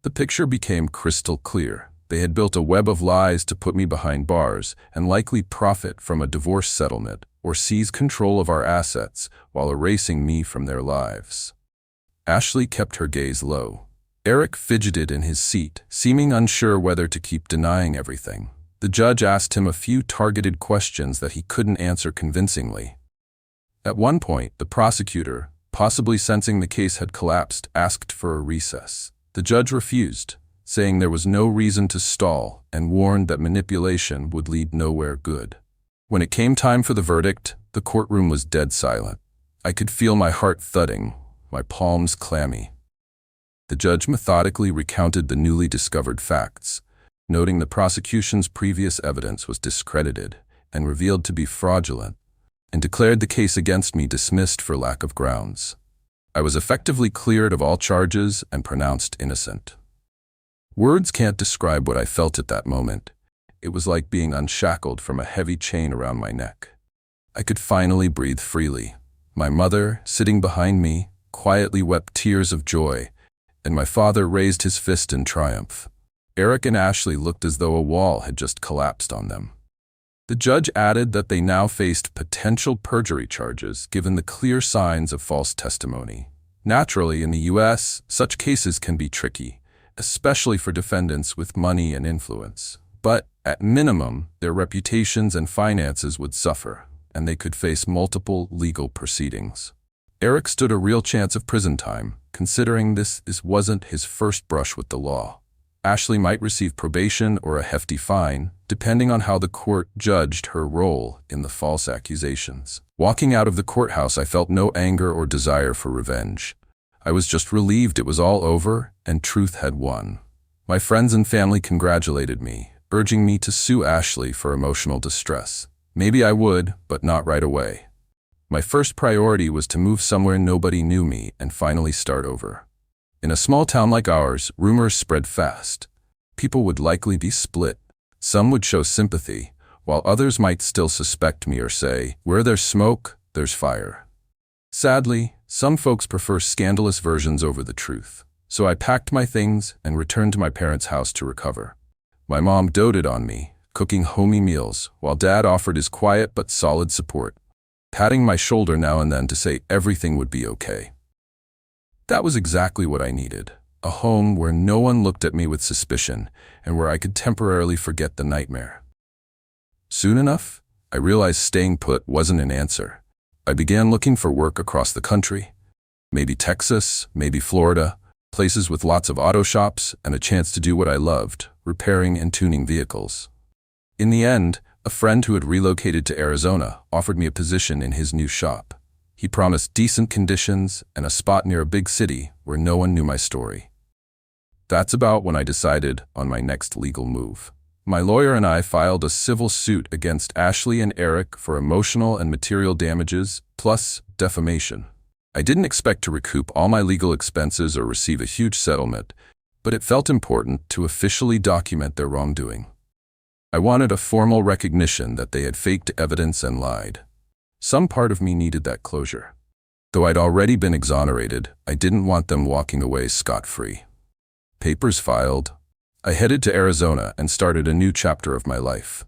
The picture became crystal clear. They had built a web of lies to put me behind bars and likely profit from a divorce settlement or seize control of our assets while erasing me from their lives. Ashley kept her gaze low. Eric fidgeted in his seat, seeming unsure whether to keep denying everything. The judge asked him a few targeted questions that he couldn't answer convincingly. At one point, the prosecutor, possibly sensing the case had collapsed, asked for a recess. The judge refused, saying there was no reason to stall and warned that manipulation would lead nowhere good. When it came time for the verdict, the courtroom was dead silent. I could feel my heart thudding, my palms clammy. The judge methodically recounted the newly discovered facts, noting the prosecution's previous evidence was discredited and revealed to be fraudulent, and declared the case against me dismissed for lack of grounds. I was effectively cleared of all charges and pronounced innocent. Words can't describe what I felt at that moment. It was like being unshackled from a heavy chain around my neck. I could finally breathe freely. My mother, sitting behind me, quietly wept tears of joy, and my father raised his fist in triumph. Eric and Ashley looked as though a wall had just collapsed on them. The judge added that they now faced potential perjury charges given the clear signs of false testimony. Naturally, in the U.S., such cases can be tricky, especially for defendants with money and influence. But, at minimum, their reputations and finances would suffer, and they could face multiple legal proceedings. Eric stood a real chance of prison time, considering this wasn't his first brush with the law. Ashley might receive probation or a hefty fine, depending on how the court judged her role in the false accusations. Walking out of the courthouse, I felt no anger or desire for revenge. I was just relieved it was all over and truth had won. My friends and family congratulated me, urging me to sue Ashley for emotional distress. Maybe I would, but not right away. My first priority was to move somewhere nobody knew me and finally start over. In a small town like ours, rumors spread fast. People would likely be split. Some would show sympathy, while others might still suspect me or say, "Where there's smoke, there's fire." Sadly, some folks prefer scandalous versions over the truth. So I packed my things and returned to my parents' house to recover. My mom doted on me, cooking homey meals, while Dad offered his quiet but solid support, patting my shoulder now and then to say everything would be okay. That was exactly what I needed, a home where no one looked at me with suspicion and where I could temporarily forget the nightmare. Soon enough, I realized staying put wasn't an answer. I began looking for work across the country. Maybe Texas, maybe Florida, places with lots of auto shops and a chance to do what I loved, repairing and tuning vehicles. In the end, a friend who had relocated to Arizona offered me a position in his new shop. He promised decent conditions and a spot near a big city where no one knew my story. That's about when I decided on my next legal move. My lawyer and I filed a civil suit against Ashley and Eric for emotional and material damages, plus defamation. I didn't expect to recoup all my legal expenses or receive a huge settlement, but it felt important to officially document their wrongdoing. I wanted a formal recognition that they had faked evidence and lied. Some part of me needed that closure. Though I'd already been exonerated, I didn't want them walking away scot-free. Papers filed, I headed to Arizona and started a new chapter of my life.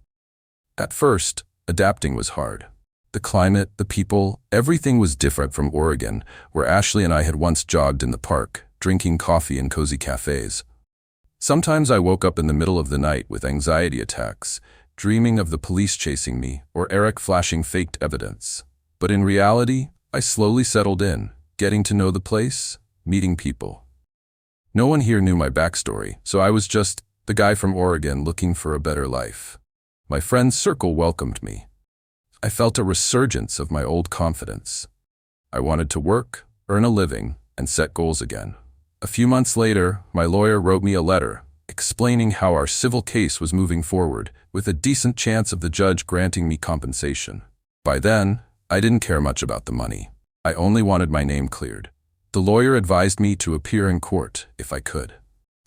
At first, adapting was hard. The climate, the people, everything was different from Oregon, where Ashley and I had once jogged in the park, drinking coffee in cozy cafes. Sometimes I woke up in the middle of the night with anxiety attacks, dreaming of the police chasing me or Eric flashing faked evidence. But in reality, I slowly settled in, getting to know the place, meeting people. No one here knew my backstory, so I was just the guy from Oregon looking for a better life. My friend's circle welcomed me. I felt a resurgence of my old confidence. I wanted to work, earn a living, and set goals again. A few months later, my lawyer wrote me a letter explaining how our civil case was moving forward, with a decent chance of the judge granting me compensation. By then, I didn't care much about the money. I only wanted my name cleared. The lawyer advised me to appear in court if I could.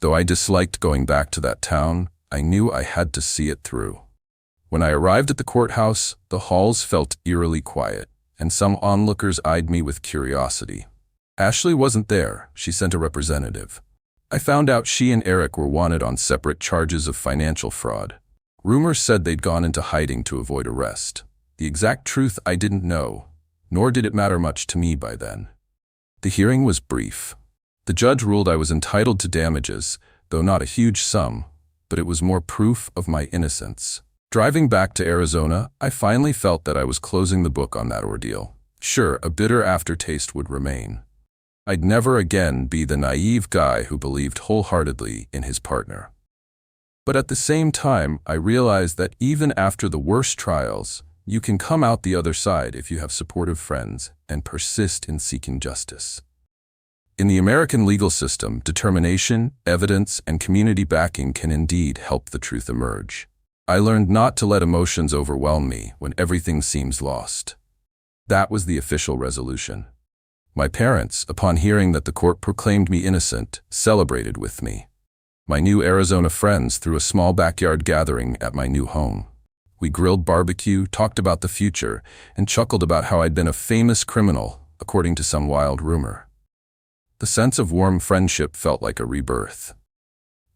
Though I disliked going back to that town, I knew I had to see it through. When I arrived at the courthouse, the halls felt eerily quiet, and some onlookers eyed me with curiosity. Ashley wasn't there. She sent a representative. I found out she and Eric were wanted on separate charges of financial fraud. Rumors said they'd gone into hiding to avoid arrest. The exact truth I didn't know, nor did it matter much to me by then. The hearing was brief. The judge ruled I was entitled to damages, though not a huge sum, but it was more proof of my innocence. Driving back to Arizona, I finally felt that I was closing the book on that ordeal. Sure, a bitter aftertaste would remain. I'd never again be the naive guy who believed wholeheartedly in his partner. But at the same time, I realized that even after the worst trials, you can come out the other side if you have supportive friends and persist in seeking justice. In the American legal system, determination, evidence, and community backing can indeed help the truth emerge. I learned not to let emotions overwhelm me when everything seems lost. That was the official resolution. My parents, upon hearing that the court proclaimed me innocent, celebrated with me. My new Arizona friends threw a small backyard gathering at my new home. We grilled barbecue, talked about the future, and chuckled about how I'd been a famous criminal, according to some wild rumor. The sense of warm friendship felt like a rebirth.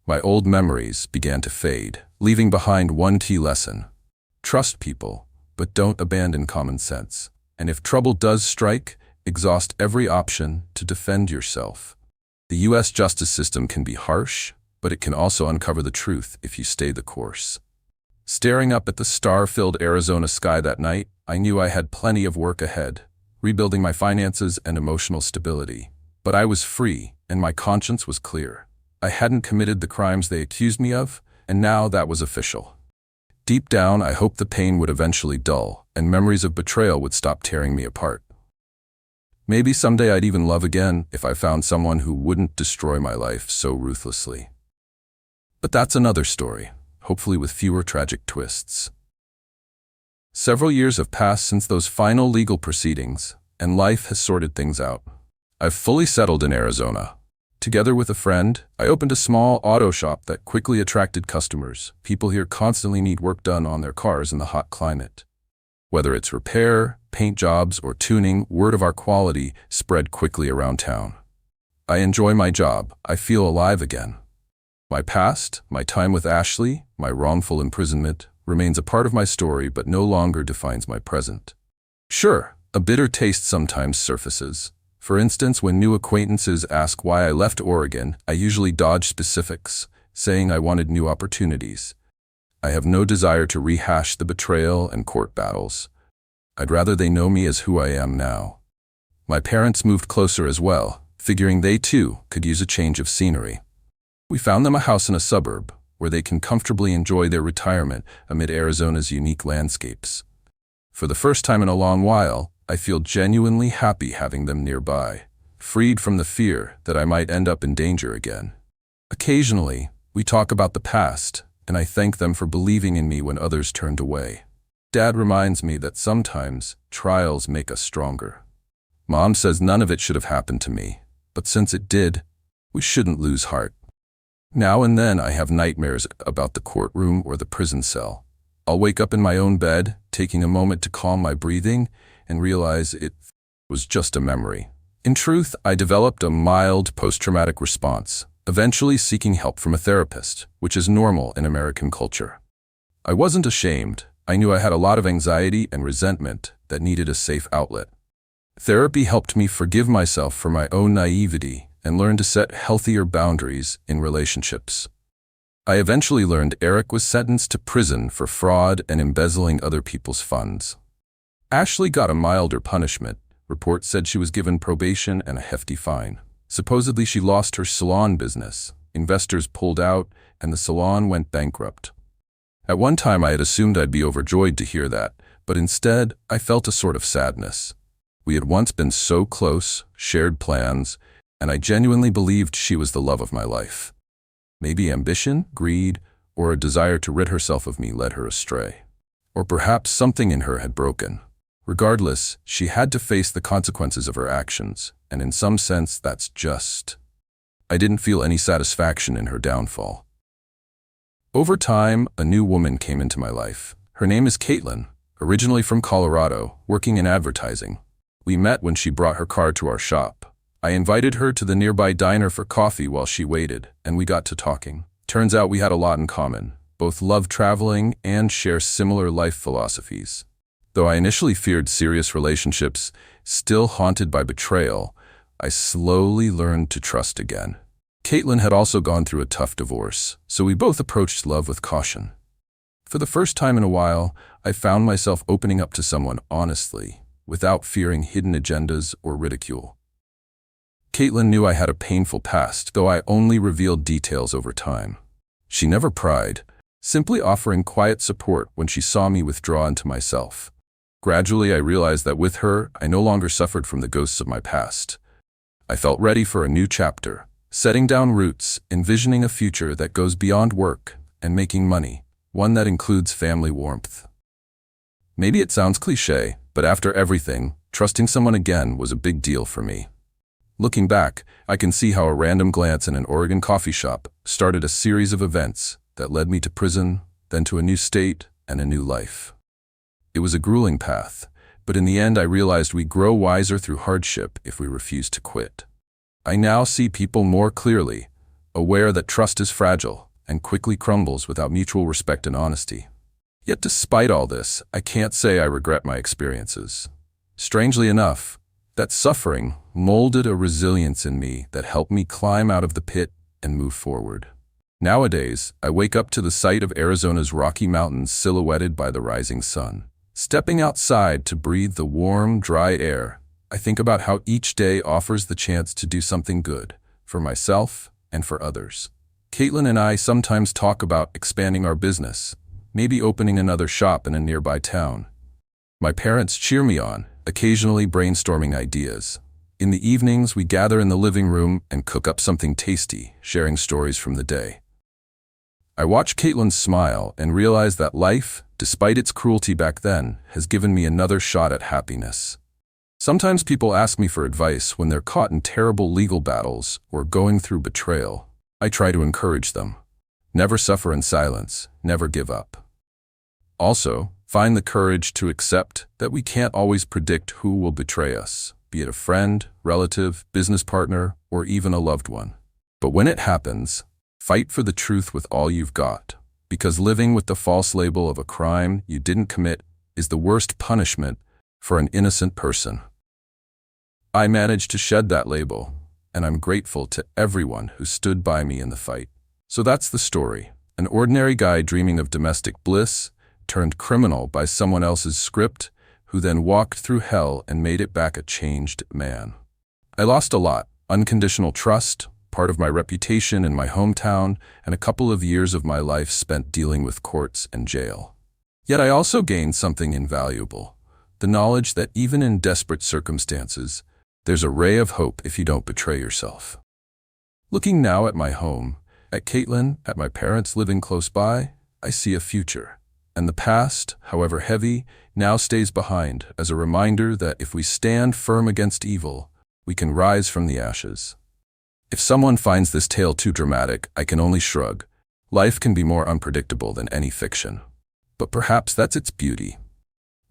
My old memories began to fade, leaving behind one key lesson. Trust people, but don't abandon common sense. And if trouble does strike, exhaust every option to defend yourself. The U.S. justice system can be harsh, but it can also uncover the truth if you stay the course. Staring up at the star-filled Arizona sky that night, I knew I had plenty of work ahead, rebuilding my finances and emotional stability. But I was free, and my conscience was clear. I hadn't committed the crimes they accused me of, and now that was official. Deep down, I hoped the pain would eventually dull, and memories of betrayal would stop tearing me apart. Maybe someday I'd even love again if I found someone who wouldn't destroy my life so ruthlessly. But that's another story, hopefully with fewer tragic twists. Several years have passed since those final legal proceedings, and life has sorted things out. I've fully settled in Arizona. Together with a friend, I opened a small auto shop that quickly attracted customers. People here constantly need work done on their cars in the hot climate. Whether it's repair, paint jobs, or tuning, word of our quality spread quickly around town. I enjoy my job. I feel alive again. My past, my time with Ashley, my wrongful imprisonment, remains a part of my story but no longer defines my present. Sure, a bitter taste sometimes surfaces. For instance, when new acquaintances ask why I left Oregon, I usually dodge specifics, saying I wanted new opportunities. I have no desire to rehash the betrayal and court battles. I'd rather they know me as who I am now. My parents moved closer as well, figuring they too could use a change of scenery. We found them a house in a suburb where they can comfortably enjoy their retirement amid Arizona's unique landscapes. For the first time in a long while, I feel genuinely happy having them nearby, freed from the fear that I might end up in danger again. Occasionally, we talk about the past, and I thank them for believing in me when others turned away. Dad reminds me that sometimes trials make us stronger. Mom says none of it should have happened to me, but since it did, we shouldn't lose heart. Now and then I have nightmares about the courtroom or the prison cell. I'll wake up in my own bed, taking a moment to calm my breathing, and realize it was just a memory. In truth, I developed a mild post-traumatic response, eventually seeking help from a therapist, which is normal in American culture. I wasn't ashamed. I knew I had a lot of anxiety and resentment that needed a safe outlet. Therapy helped me forgive myself for my own naivety and learn to set healthier boundaries in relationships. I eventually learned Eric was sentenced to prison for fraud and embezzling other people's funds. Ashley got a milder punishment. Reports said she was given probation and a hefty fine. Supposedly she lost her salon business. Investors pulled out, and the salon went bankrupt. At one time I had assumed I'd be overjoyed to hear that, but instead I felt a sort of sadness. We had once been so close, shared plans, and I genuinely believed she was the love of my life. Maybe ambition, greed, or a desire to rid herself of me led her astray. Or perhaps something in her had broken. Regardless, she had to face the consequences of her actions, and in some sense that's just. I didn't feel any satisfaction in her downfall. Over time, a new woman came into my life. Her name is Caitlin, originally from Colorado, working in advertising. We met when she brought her car to our shop. I invited her to the nearby diner for coffee while she waited, and we got to talking. Turns out we had a lot in common, both love traveling and share similar life philosophies. Though I initially feared serious relationships, still haunted by betrayal, I slowly learned to trust again. Caitlin had also gone through a tough divorce, so we both approached love with caution. For the first time in a while, I found myself opening up to someone honestly, without fearing hidden agendas or ridicule. Caitlin knew I had a painful past, though I only revealed details over time. She never pried, simply offering quiet support when she saw me withdraw into myself. Gradually, I realized that with her, I no longer suffered from the ghosts of my past. I felt ready for a new chapter, setting down roots, envisioning a future that goes beyond work and making money, one that includes family warmth. Maybe it sounds cliché, but after everything, trusting someone again was a big deal for me. Looking back, I can see how a random glance in an Oregon coffee shop started a series of events that led me to prison, then to a new state and a new life. It was a grueling path, but in the end I realized we grow wiser through hardship if we refuse to quit. I now see people more clearly, aware that trust is fragile and quickly crumbles without mutual respect and honesty. Yet despite all this, I can't say I regret my experiences. Strangely enough, that suffering molded a resilience in me that helped me climb out of the pit and move forward. Nowadays, I wake up to the sight of Arizona's Rocky Mountains silhouetted by the rising sun. Stepping outside to breathe the warm, dry air, I think about how each day offers the chance to do something good, for myself and for others. Caitlin and I sometimes talk about expanding our business, maybe opening another shop in a nearby town. My parents cheer me on, occasionally brainstorming ideas. In the evenings, we gather in the living room and cook up something tasty, sharing stories from the day. I watch Caitlin smile and realize that life, despite its cruelty back then, has given me another shot at happiness. Sometimes people ask me for advice when they're caught in terrible legal battles or going through betrayal. I try to encourage them. Never suffer in silence, never give up. Also, find the courage to accept that we can't always predict who will betray us, be it a friend, relative, business partner, or even a loved one. But when it happens, fight for the truth with all you've got, because living with the false label of a crime you didn't commit is the worst punishment for an innocent person. I managed to shed that label, and I'm grateful to everyone who stood by me in the fight. So that's the story. An ordinary guy dreaming of domestic bliss, turned criminal by someone else's script, who then walked through hell and made it back a changed man. I lost a lot: unconditional trust, part of my reputation in my hometown, and a couple of years of my life spent dealing with courts and jail. Yet I also gained something invaluable: The knowledge that even in desperate circumstances, there's a ray of hope if you don't betray yourself. Looking now at my home, at Caitlin, at my parents living close by, I see a future. And the past, however heavy, now stays behind as a reminder that if we stand firm against evil, we can rise from the ashes. If someone finds this tale too dramatic, I can only shrug. Life can be more unpredictable than any fiction. But perhaps that's its beauty.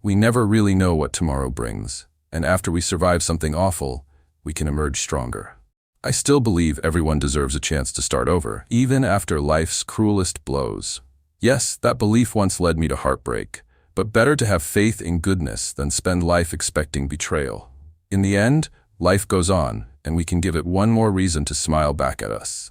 We never really know what tomorrow brings, and after we survive something awful, we can emerge stronger. I still believe everyone deserves a chance to start over, even after life's cruelest blows. Yes, that belief once led me to heartbreak, but better to have faith in goodness than spend life expecting betrayal. In the end, life goes on, and we can give it one more reason to smile back at us.